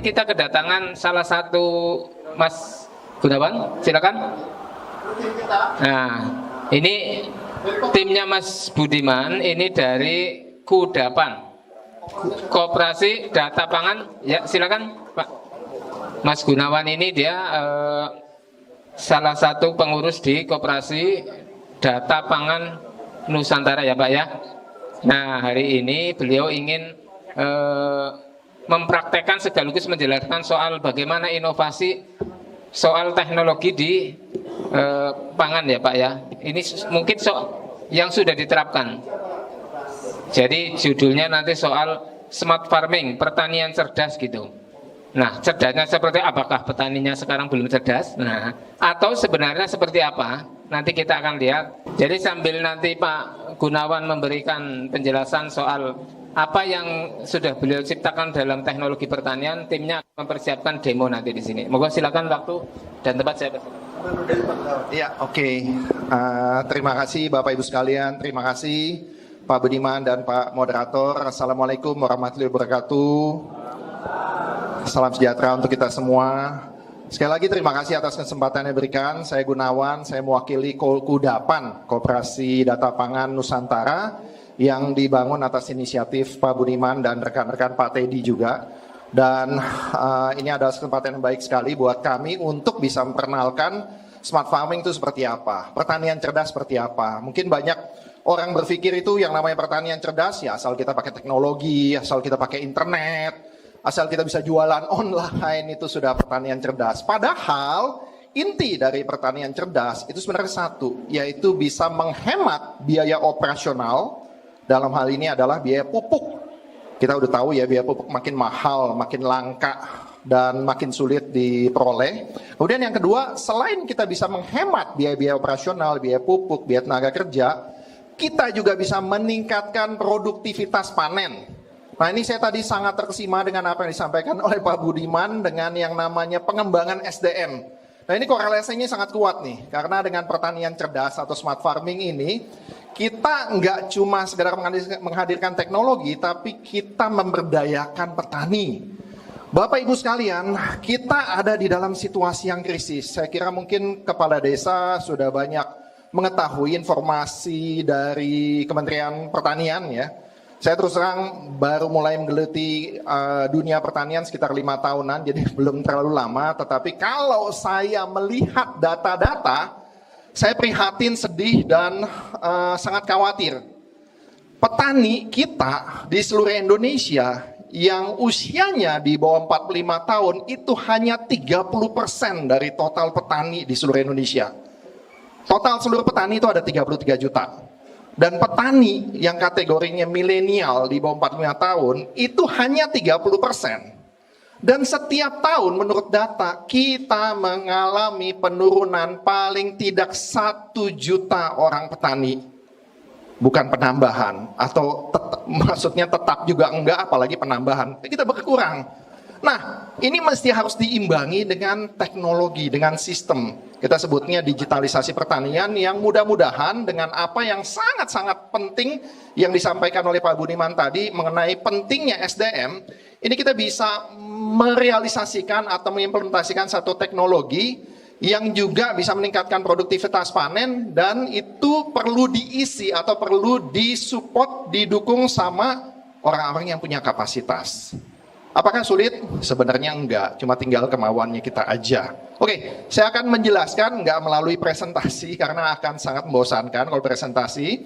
kita kedatangan salah satu Mas Gunawan, silakan. Nah, ini timnya Mas Budiman, ini dari Kudapan, Koperasi Data Pangan. Ya, silakan Pak. Mas Gunawan ini dia salah satu pengurus di Koperasi Data Pangan Nusantara ya Pak ya. Nah, hari ini beliau ingin mempraktekkan sekaligus menjelaskan soal bagaimana inovasi soal teknologi di pangan ya Pak ya. Ini mungkin yang sudah diterapkan. Jadi judulnya nanti soal smart farming, pertanian cerdas gitu. Nah, cerdasnya seperti apakah petaninya sekarang belum cerdas? Nah, atau sebenarnya seperti apa? Nanti kita akan lihat. Jadi sambil nanti Pak Gunawan memberikan penjelasan soal apa yang sudah beliau ciptakan dalam teknologi pertanian, timnya akan mempersiapkan demo nanti di sini. Moga silakan waktu dan tempat saya. Ya, oke. Terima kasih Bapak Ibu sekalian. Terima kasih Pak Budiman dan Pak Moderator. Assalamualaikum warahmatullahi wabarakatuh. Salam sejahtera untuk kita semua. Sekali lagi terima kasih atas kesempatan yang diberikan. Saya Gunawan, saya mewakili Kudapan, Koperasi Data Pangan Nusantara, yang dibangun atas inisiatif Pak Budiman dan rekan-rekan Pak Teddy juga. Dan ini adalah kesempatan yang baik sekali buat kami untuk bisa memperkenalkan smart farming itu seperti apa, pertanian cerdas seperti apa. Mungkin banyak orang berpikir itu yang namanya pertanian cerdas ya asal kita pakai teknologi, asal kita pakai internet, asal kita bisa jualan online itu sudah pertanian cerdas. Padahal inti dari pertanian cerdas itu sebenarnya satu, yaitu bisa menghemat biaya operasional. Dalam hal ini adalah biaya pupuk. Kita udah tahu ya biaya pupuk makin mahal, makin langka, dan makin sulit diperoleh. Kemudian yang kedua, selain kita bisa menghemat biaya-biaya operasional, biaya pupuk, biaya tenaga kerja, kita juga bisa meningkatkan produktivitas panen. Nah, ini saya tadi sangat terkesima dengan apa yang disampaikan oleh Pak Budiman dengan yang namanya pengembangan SDM. Nah, ini korelasinya sangat kuat nih, karena dengan pertanian cerdas atau smart farming ini, kita nggak cuma sekedar menghadirkan teknologi, tapi kita memberdayakan petani. Bapak Ibu sekalian, kita ada di dalam situasi yang krisis. Saya kira mungkin kepala desa sudah banyak mengetahui informasi dari Kementerian Pertanian ya. Saya terus terang baru mulai menggeluti dunia pertanian sekitar 5 tahunan, jadi belum terlalu lama. Tetapi kalau saya melihat data-data, saya prihatin, sedih, dan sangat khawatir. Petani kita di seluruh Indonesia yang usianya di bawah 45 tahun itu hanya 30% dari total petani di seluruh Indonesia. Total seluruh petani itu ada 33 juta. Dan petani yang kategorinya milenial di bawah 45 tahun itu hanya 30%. Dan setiap tahun menurut data kita mengalami penurunan paling tidak 1 juta orang petani. Bukan penambahan atau maksudnya tetap juga enggak, apalagi penambahan. Kita berkurang. Nah, ini mesti harus diimbangi dengan teknologi, dengan sistem. Kita sebutnya digitalisasi pertanian yang mudah-mudahan dengan apa yang sangat-sangat penting yang disampaikan oleh Pak Budiman tadi mengenai pentingnya SDM, ini kita bisa merealisasikan atau mengimplementasikan satu teknologi yang juga bisa meningkatkan produktivitas panen, dan itu perlu diisi atau perlu disupport, didukung sama orang-orang yang punya kapasitas. Apakah sulit? Sebenarnya enggak, cuma tinggal kemauannya kita aja. Oke, saya akan menjelaskan enggak melalui presentasi karena akan sangat membosankan kalau presentasi.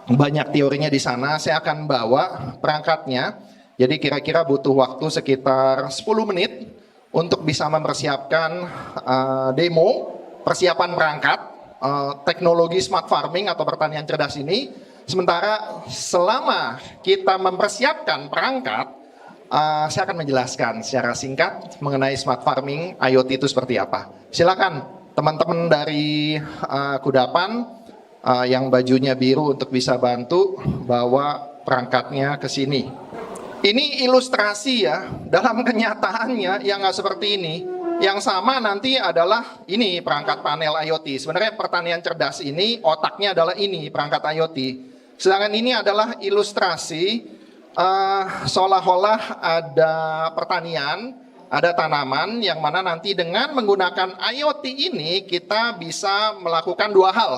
Banyak teorinya di sana, saya akan bawa perangkatnya. Jadi kira-kira butuh waktu sekitar 10 menit untuk bisa mempersiapkan demo, persiapan perangkat, teknologi smart farming atau pertanian cerdas ini. Sementara selama kita mempersiapkan perangkat, saya akan menjelaskan secara singkat mengenai smart farming IoT itu seperti apa. Silakan teman-teman dari Kudapan yang bajunya biru untuk bisa bantu bawa perangkatnya ke sini. Ini ilustrasi ya, dalam kenyataannya yang nggak seperti ini. Yang sama nanti adalah ini perangkat panel IoT. Sebenarnya pertanian cerdas ini otaknya adalah ini perangkat IoT. Sedangkan ini adalah ilustrasi seolah-olah ada pertanian, ada tanaman yang mana nanti dengan menggunakan IoT ini kita bisa melakukan dua hal.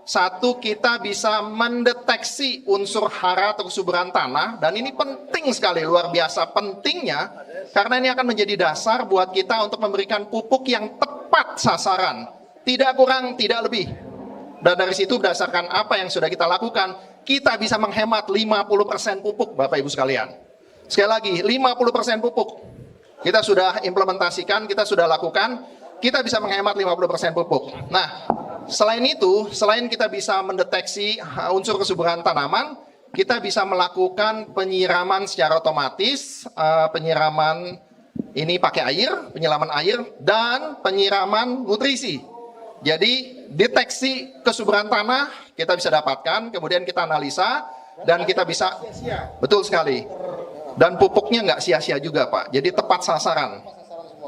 Satu, kita bisa mendeteksi unsur hara atau kesuburan tanah, dan ini penting sekali, luar biasa pentingnya, karena ini akan menjadi dasar buat kita untuk memberikan pupuk yang tepat sasaran, tidak kurang, tidak lebih. Dan dari situ berdasarkan apa yang sudah kita lakukan, kita bisa menghemat 50% pupuk, Bapak Ibu sekalian. Sekali lagi, 50% pupuk. Kita sudah implementasikan, kita sudah lakukan, kita bisa menghemat 50% pupuk. Nah, selain itu, selain kita bisa mendeteksi unsur kesuburan tanaman, kita bisa melakukan penyiraman secara otomatis, penyiraman ini pakai air, penyiraman air, dan penyiraman nutrisi. Jadi deteksi kesuburan tanah kita bisa dapatkan, kemudian kita analisa, dan kita bisa, betul sekali. Dan pupuknya nggak sia-sia juga Pak, jadi tepat sasaran.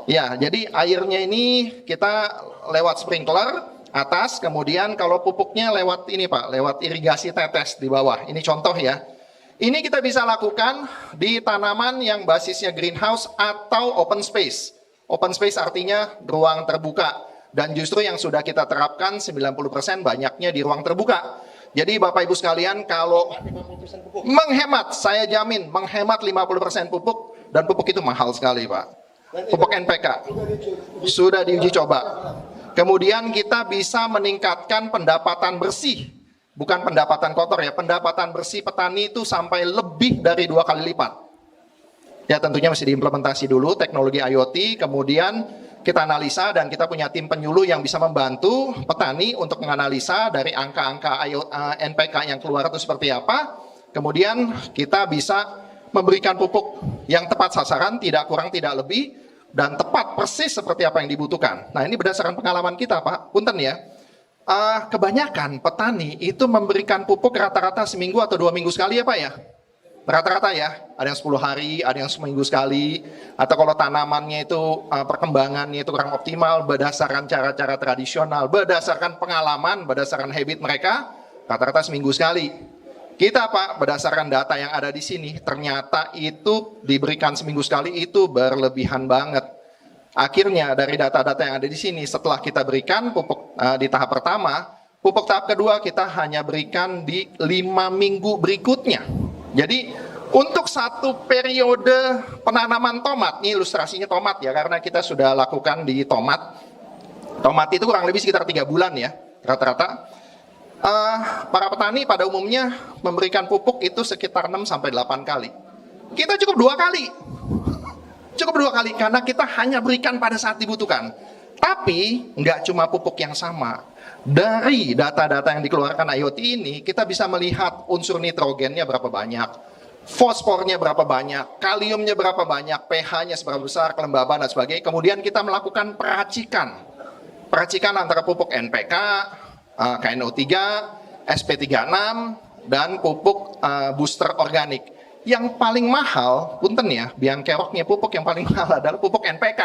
Ya, jadi airnya ini kita lewat sprinkler atas, kemudian kalau pupuknya lewat ini Pak, lewat irigasi tetes di bawah. Ini contoh ya. Ini kita bisa lakukan di tanaman yang basisnya greenhouse atau open space. Open space artinya ruang terbuka. Dan justru yang sudah kita terapkan 90% banyaknya di ruang terbuka. Jadi Bapak Ibu sekalian, kalau menghemat, saya jamin menghemat 50% pupuk, dan pupuk itu mahal sekali Pak. Pupuk NPK sudah diuji coba. Kemudian kita bisa meningkatkan pendapatan bersih, bukan pendapatan kotor ya, pendapatan bersih petani itu sampai lebih dari 2 kali lipat. Ya tentunya masih diimplementasi dulu teknologi IoT, kemudian kita analisa, dan kita punya tim penyuluh yang bisa membantu petani untuk menganalisa dari angka-angka NPK yang keluar itu seperti apa. Kemudian kita bisa memberikan pupuk yang tepat sasaran, tidak kurang tidak lebih, dan tepat persis seperti apa yang dibutuhkan. Nah ini berdasarkan pengalaman kita Pak, punten ya. Kebanyakan petani itu memberikan pupuk rata-rata seminggu atau 2 minggu sekali ya Pak ya. Rata-rata ya, ada yang 10 hari, ada yang seminggu sekali, atau kalau tanamannya itu perkembangannya itu kurang optimal berdasarkan cara-cara tradisional, berdasarkan pengalaman, berdasarkan habit mereka, rata-rata seminggu sekali. Kita Pak, berdasarkan data yang ada di sini, ternyata itu diberikan seminggu sekali itu berlebihan banget. Akhirnya dari data-data yang ada di sini, setelah kita berikan pupuk di tahap pertama, pupuk tahap kedua kita hanya berikan di 5 minggu berikutnya. Jadi untuk satu periode penanaman tomat, ini ilustrasinya tomat ya, karena kita sudah lakukan di tomat. Tomat itu kurang lebih sekitar 3 bulan ya, rata-rata. Para petani pada umumnya memberikan pupuk itu sekitar 6-8 kali. Kita cukup 2 kali. Cukup 2 kali, karena kita hanya berikan pada saat dibutuhkan. Tapi nggak cuma pupuk yang sama. Dari data-data yang dikeluarkan IoT ini, kita bisa melihat unsur nitrogennya berapa banyak, fosfornya berapa banyak, kaliumnya berapa banyak, pH-nya seberapa besar, kelembaban dan sebagainya. Kemudian kita melakukan peracikan antara pupuk NPK, KNO3, SP36, dan pupuk booster organik. Yang paling mahal, punten ya, biang keroknya pupuk yang paling mahal adalah pupuk NPK.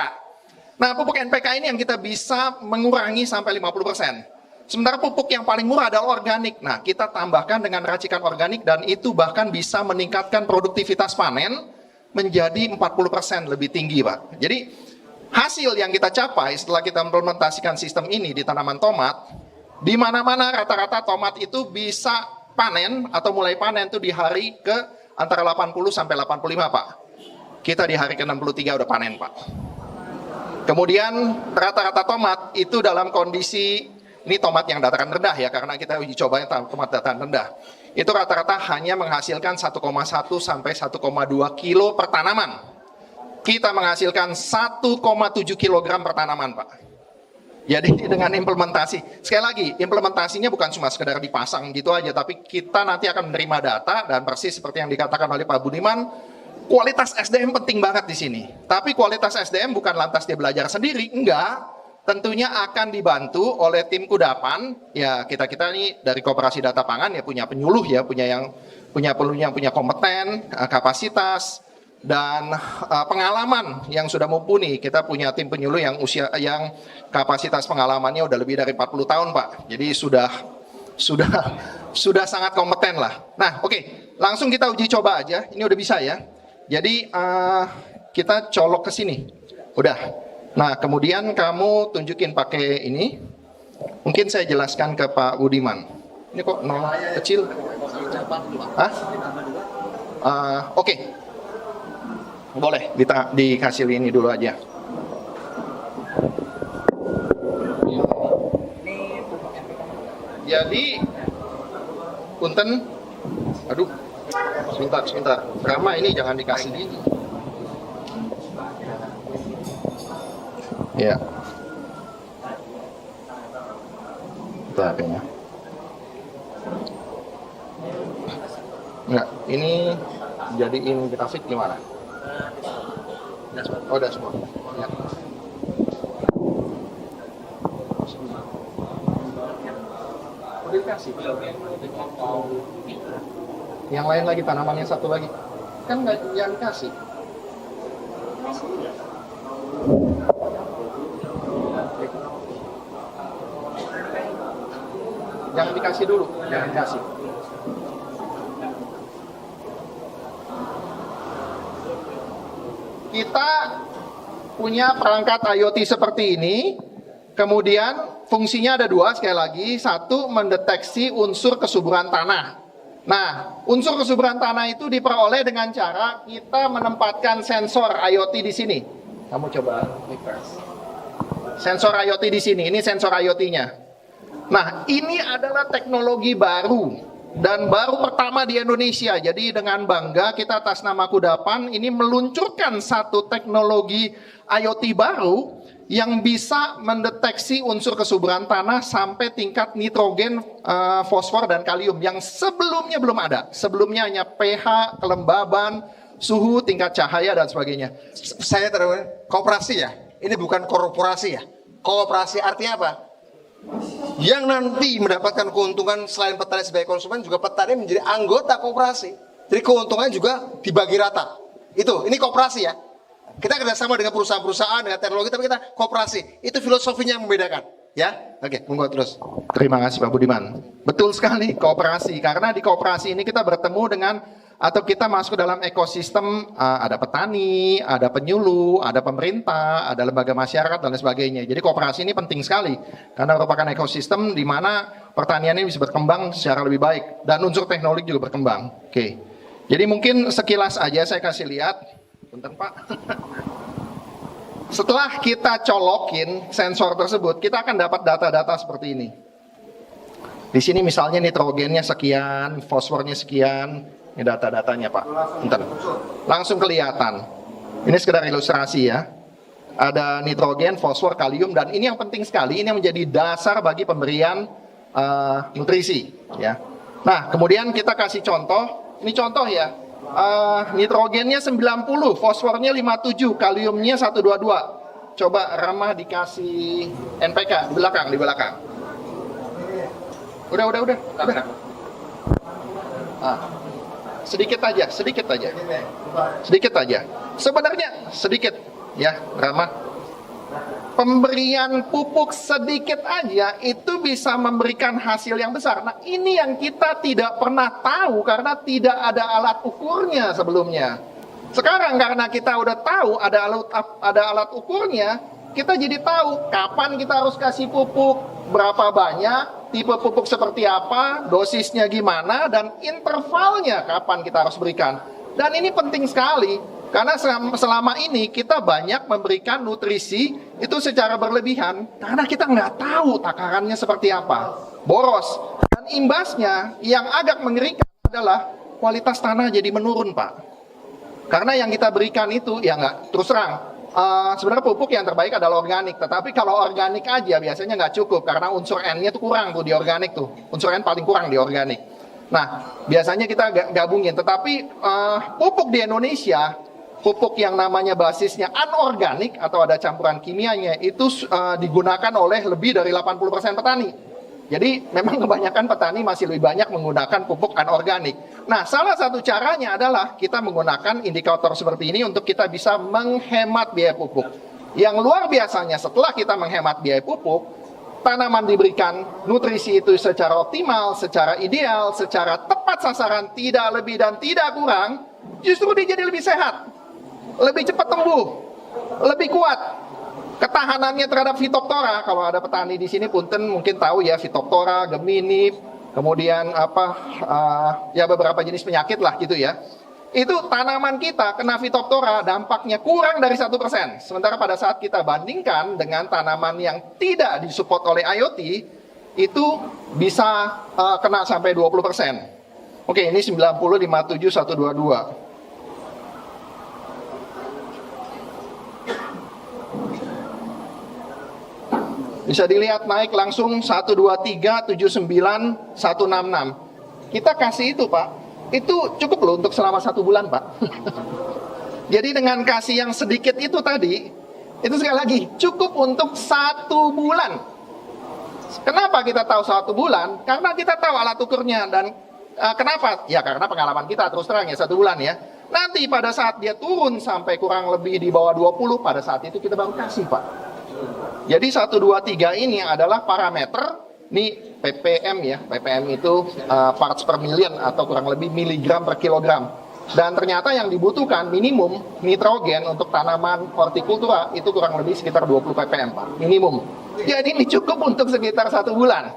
Nah, pupuk NPK ini yang kita bisa mengurangi sampai 50%. Sementara pupuk yang paling murah adalah organik. Nah, kita tambahkan dengan racikan organik, dan itu bahkan bisa meningkatkan produktivitas panen menjadi 40% lebih tinggi, Pak. Jadi, hasil yang kita capai setelah kita implementasikan sistem ini di tanaman tomat, di mana-mana rata-rata tomat itu bisa panen atau mulai panen itu di hari ke antara 80 sampai 85, Pak. Kita di hari ke-63 udah panen, Pak. Kemudian rata-rata tomat itu dalam kondisi, ini tomat yang dataran rendah ya, karena kita uji coba yang tomat dataran rendah. Itu rata-rata hanya menghasilkan 1,1 sampai 1,2 kilo per tanaman. Kita menghasilkan 1,7 kilogram per tanaman, Pak. Jadi dengan implementasi, sekali lagi, implementasinya bukan cuma sekedar dipasang gitu aja, tapi kita nanti akan menerima data, dan persis seperti yang dikatakan oleh Pak Budiman, kualitas SDM penting banget di sini. Tapi kualitas SDM bukan lantas dia belajar sendiri, enggak. Tentunya akan dibantu oleh tim Kudapan. Ya, kita ini dari Koperasi Data Pangan ya punya penyuluh ya, punya punya kompeten, kapasitas, dan pengalaman yang sudah mumpuni. Kita punya tim penyuluh yang kapasitas pengalamannya udah lebih dari 40 tahun, Pak. Jadi sudah sudah sudah sangat kompeten lah. Nah, oke, langsung kita uji coba aja. Ini udah bisa ya. Jadi kita colok ke sini. Udah. Nah, kemudian kamu tunjukin pakai ini. Mungkin saya jelaskan ke Pak Budiman. Ini kok nol kecil? Hah? Oke. Boleh dikasih ini dulu aja. Jadi, punten, aduh, sebentar. Rama ini jangan dikasih gini. Ya. Itu HP-nya. Enggak, ini jadiin grafik gimana? Oh, dashboard. Ya. Dikasih. Yang lain lagi tanamannya satu lagi. Kan nggak yang kasih. Jangan dikasih dulu, jangan dikasih. Kita punya perangkat IoT seperti ini. Kemudian fungsinya ada dua sekali lagi. Satu, mendeteksi unsur kesuburan tanah. Nah, unsur kesuburan tanah itu diperoleh dengan cara kita menempatkan sensor IoT di sini. Kamu coba reverse. Sensor IoT di sini, ini sensor IoT-nya. Nah, ini adalah teknologi baru dan baru pertama di Indonesia. Jadi dengan bangga kita atas nama Kudapan ini meluncurkan satu teknologi IoT baru yang bisa mendeteksi unsur kesuburan tanah sampai tingkat nitrogen, fosfor, dan kalium yang sebelumnya belum ada. Sebelumnya hanya pH, kelembaban, suhu, tingkat cahaya, dan sebagainya. Saya terus kooperasi ya, ini bukan korporasi ya. Kooperasi artinya apa? Yang nanti mendapatkan keuntungan selain petani sebagai konsumen, juga petani menjadi anggota kooperasi. Jadi keuntungannya juga dibagi rata. Ini kooperasi ya. Kita kerjasama dengan perusahaan-perusahaan, dengan teknologi, tapi kita kooperasi. Itu filosofinya yang membedakan. Ya, oke, monggo terus. Terima kasih Pak Budiman. Betul sekali, kooperasi. Karena di kooperasi ini kita bertemu dengan, atau kita masuk ke dalam ekosistem, ada petani, ada penyuluh, ada pemerintah, ada lembaga masyarakat, dan lain sebagainya. Jadi kooperasi ini penting sekali. Karena merupakan ekosistem di mana pertanian ini bisa berkembang secara lebih baik. Dan unsur teknologi juga berkembang. Oke. Jadi mungkin sekilas aja saya kasih lihat. Bentar Pak. Setelah kita colokin sensor tersebut, kita akan dapat data-data seperti ini. Di sini misalnya nitrogennya sekian, fosfornya sekian. Ini data-datanya Pak. Bentar. Langsung kelihatan. Ini sekedar ilustrasi ya. Ada nitrogen, fosfor, kalium, dan ini yang penting sekali. Ini yang menjadi dasar bagi pemberian nutrisi. Ya. Nah, kemudian kita kasih contoh. Ini contoh ya. Nitrogennya 90, fosfornya 57, kaliumnya 122. Coba Rama dikasih NPK di belakang. Udah. Sedikit aja. Sebenarnya sedikit ya, Rama. Pemberian pupuk sedikit aja itu bisa memberikan hasil yang besar. Nah, ini yang kita tidak pernah tahu karena tidak ada alat ukurnya sebelumnya. Sekarang karena kita udah tahu ada alat ukurnya, kita jadi tahu kapan kita harus kasih pupuk, berapa banyak, tipe pupuk seperti apa, dosisnya gimana, dan intervalnya kapan kita harus berikan. Dan ini penting sekali. Karena selama ini kita banyak memberikan nutrisi itu secara berlebihan karena kita nggak tahu takarannya seperti apa, boros. Dan imbasnya yang agak mengerikan adalah kualitas tanah jadi menurun Pak. Karena yang kita berikan itu ya nggak, terus terang, sebenarnya pupuk yang terbaik adalah organik. Tetapi kalau organik aja biasanya nggak cukup karena unsur N-nya tuh kurang tuh di organik tuh. Unsur N paling kurang di organik. Nah biasanya kita gabungin. Tetapi pupuk di Indonesia, pupuk yang namanya basisnya anorganik atau ada campuran kimianya itu digunakan oleh lebih dari 80% petani. Jadi memang kebanyakan petani masih lebih banyak menggunakan pupuk anorganik. Nah, salah satu caranya adalah kita menggunakan indikator seperti ini untuk kita bisa menghemat biaya pupuk. Yang luar biasanya setelah kita menghemat biaya pupuk, tanaman diberikan nutrisi itu secara optimal, secara ideal, secara tepat sasaran, tidak lebih dan tidak kurang, justru dia jadi lebih sehat, lebih cepat tumbuh, lebih kuat. Ketahanannya terhadap Phytophthora, kalau ada petani di sini punten mungkin tahu ya, Phytophthora, Gemini, kemudian ya beberapa jenis penyakit lah gitu ya. Itu tanaman kita kena Phytophthora dampaknya kurang dari 1%. Sementara pada saat kita bandingkan dengan tanaman yang tidak disupport oleh IoT, itu bisa kena sampai 20%. Oke, ini 90, 57, 122. Bisa dilihat naik langsung 123, 79, 166. Kita kasih itu Pak, itu cukup loh untuk selama 1 bulan Pak. Jadi dengan kasih yang sedikit itu tadi, itu sekali lagi cukup untuk 1 bulan. Kenapa kita tahu 1 bulan? Karena kita tahu alat ukurnya. Dan kenapa? Ya karena pengalaman kita terus terang ya 1 bulan ya. Nanti pada saat dia turun sampai kurang lebih di bawah 20, pada saat itu kita baru kasih Pak. Jadi 1, 2, 3 ini adalah parameter, ini ppm ya, ppm itu parts per million atau kurang lebih miligram per kilogram. Dan ternyata yang dibutuhkan minimum nitrogen untuk tanaman hortikultura itu kurang lebih sekitar 20 ppm Pak, minimum. Jadi ini cukup untuk sekitar 1 bulan.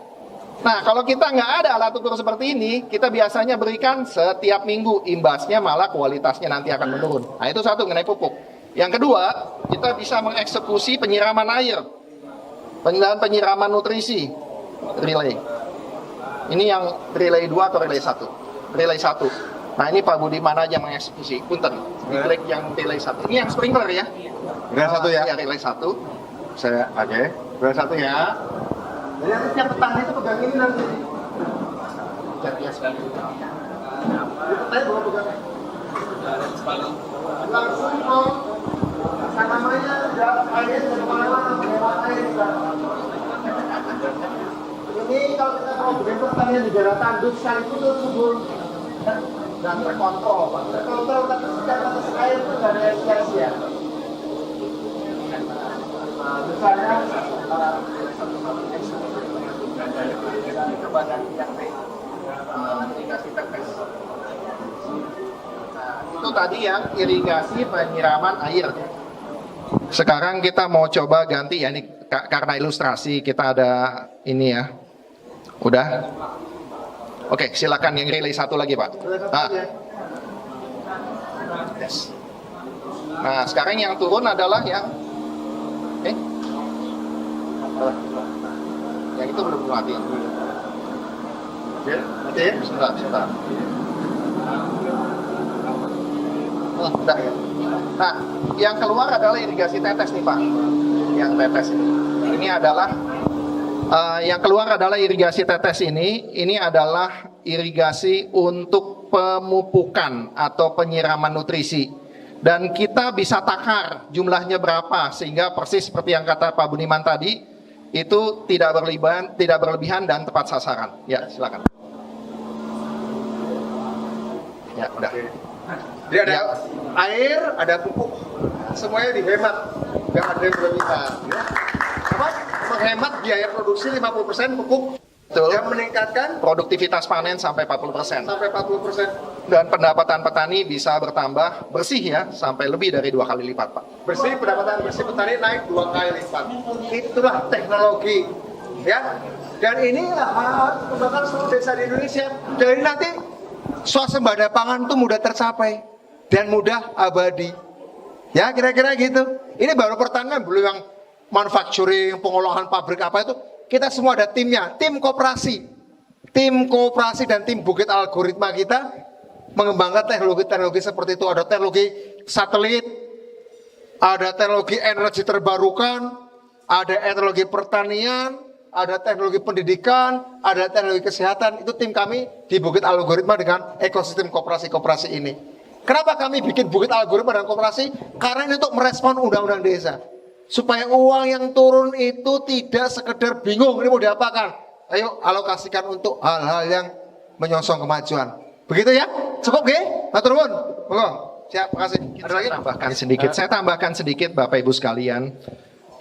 Nah kalau kita nggak ada alat ukur seperti ini, kita biasanya berikan setiap minggu, imbasnya malah kualitasnya nanti akan menurun. Nah itu satu mengenai pupuk. Yang kedua, kita bisa mengeksekusi penyiraman air dan penyiraman nutrisi relay. Ini yang relay 2 atau relay 1? Relay 1. Nah ini Pak Budiman aja mengeksekusi. Punten, klik yang relay 1. Ini yang sprinkler ya? Relay 1 ya? Ya relay 1. Saya, oke. Relay 1 ya. Jadi nanti tiap petani itu pegang ini nanti. Jadi sekali. Petani bawa pegang. Langsung kok. Namanya air kemana-mana, ini kalau kita problem pertanian di daerah tandus sekalipun itu subur dan terkontrol Pak. Terkontrol tapi setiap atas air itu nggak ada sia-sia. Misalnya kepada yang irigasi tetes. Itu tadi yang irigasi penyiraman air. Sekarang kita mau coba ganti ya, ini karena ilustrasi kita ada ini ya. Udah? Oke, silakan yang relay 1 lagi Pak. Yes. Nah, sekarang yang turun adalah yang yang itu belum mati. Ya, mati ya? Sebentar. Oh, udah ya. Nah, yang keluar adalah irigasi tetes nih Pak. Yang tetes ini. Ini adalah yang keluar adalah irigasi tetes ini. Ini adalah irigasi untuk pemupukan atau penyiraman nutrisi. Dan kita bisa takar jumlahnya berapa sehingga persis seperti yang kata Pak Budiman tadi, itu tidak berlebihan dan tepat sasaran. Ya, silakan. Ya, udah. Jadi ada air, ada pupuk, semuanya dihemat, nggak ada yang berlebihan. Ya. Apa? Menghemat biaya produksi 50%, pupuk Betul. yang meningkatkan Produktivitas panen sampai 40%. sampai 40%. Dan pendapatan petani bisa bertambah bersih ya, sampai lebih dari 2 kali lipat Pak. Bersih, pendapatan bersih petani naik 2 kali lipat. Itulah teknologi, ya. Dan inilah kembangkan seluruh desa di Indonesia. Jadi nanti swasembada pangan itu mudah tercapai dan mudah abadi. Ya kira-kira gitu. Ini baru pertanian, belum yang manufacturing, pengolahan pabrik apa itu. Kita semua ada timnya, tim koperasi. Tim koperasi dan tim bukit algoritma kita mengembangkan teknologi-teknologi seperti itu. Ada teknologi satelit, ada teknologi energi terbarukan, ada teknologi pertanian, ada teknologi pendidikan, ada teknologi kesehatan. Itu tim kami di Bukit Algoritma dengan ekosistem koperasi-koperasi ini. Kenapa kami bikin Bukit Algoritma dan koperasi? Karena ini untuk merespon undang-undang desa. Supaya uang yang turun itu tidak sekedar bingung, ini mau diapakan. Ayo alokasikan untuk hal-hal yang menyongsong kemajuan. Begitu ya? Cukup nggih? Matur nuwun. Monggo. Siap, makasih. Ada lagi? Tambahkan sedikit. Saya tambahkan sedikit Bapak Ibu sekalian.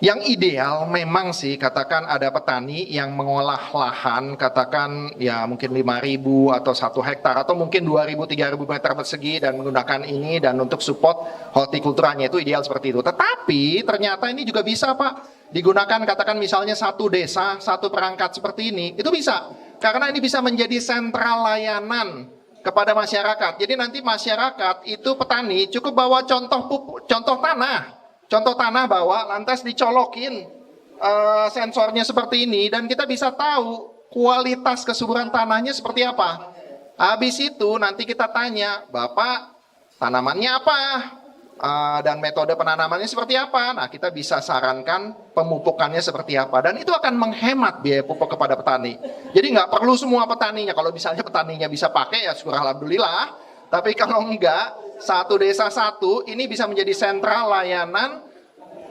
Yang ideal memang sih katakan ada petani yang mengolah lahan katakan ya mungkin 5.000 atau 1 hektar atau mungkin 2.000 3.000 meter persegi dan menggunakan ini dan untuk support hortikulturanya itu ideal seperti itu. Tetapi ternyata ini juga bisa Pak digunakan katakan misalnya satu desa, satu perangkat seperti ini. Itu bisa. Karena ini bisa menjadi sentral layanan kepada masyarakat. Jadi nanti masyarakat itu petani cukup bawa contoh tanah. Contoh tanah bawa, lantas dicolokin sensornya seperti ini dan kita bisa tahu kualitas kesuburan tanahnya seperti apa. Habis itu nanti kita tanya, Bapak tanamannya apa? Dan metode penanamannya seperti apa? Nah, kita bisa sarankan pemupukannya seperti apa dan itu akan menghemat biaya pupuk kepada petani. Jadi nggak perlu semua petaninya. Kalau misalnya petaninya bisa pakai ya syukur alhamdulillah. Tapi kalau enggak, satu desa satu, ini bisa menjadi sentral layanan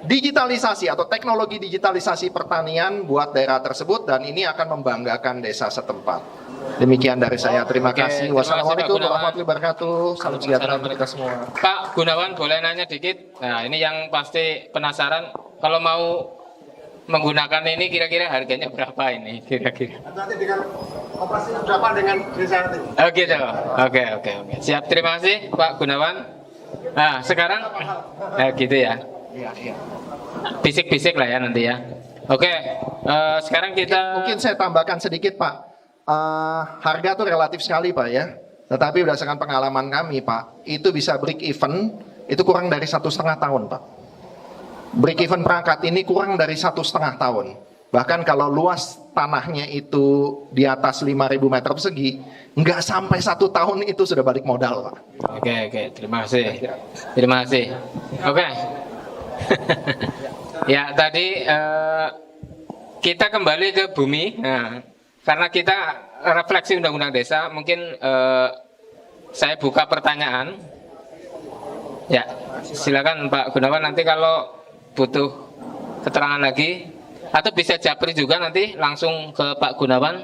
digitalisasi atau teknologi digitalisasi pertanian buat daerah tersebut dan ini akan membanggakan desa setempat. Demikian dari saya. Terima kasih. Wassalamualaikum warahmatullahi wabarakatuh. Salam sejahtera untuk kita semua. Pak Gunawan boleh nanya dikit? Nah ini yang pasti penasaran. Kalau mau menggunakan ini kira-kira harganya berapa ini kira-kira? Nanti dengan operasi berapa dengan desa nanti? Oh gitu. Oke. Siap. Terima kasih Pak Gunawan. Nah sekarang gitu ya. Iya. Bisik-bisik lah ya nanti ya. Oke. Sekarang kita Mungkin saya tambahkan sedikit Pak. Harga tuh relatif sekali Pak ya. Tetapi berdasarkan pengalaman kami Pak, itu bisa break even itu kurang dari 1,5 tahun Pak. Break even perangkat ini kurang dari 1,5 tahun. Bahkan kalau luas tanahnya itu di atas 5.000 meter persegi, nggak sampai 1 tahun itu sudah balik modal Pak. Oke. Terima kasih. Oke. Ya tadi kita kembali ke bumi. Nah, karena kita refleksi undang-undang desa, mungkin saya buka pertanyaan. Ya, silakan Pak Gunawan nanti kalau butuh keterangan lagi atau bisa japri juga nanti langsung ke Pak Gunawan.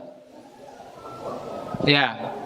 Ya.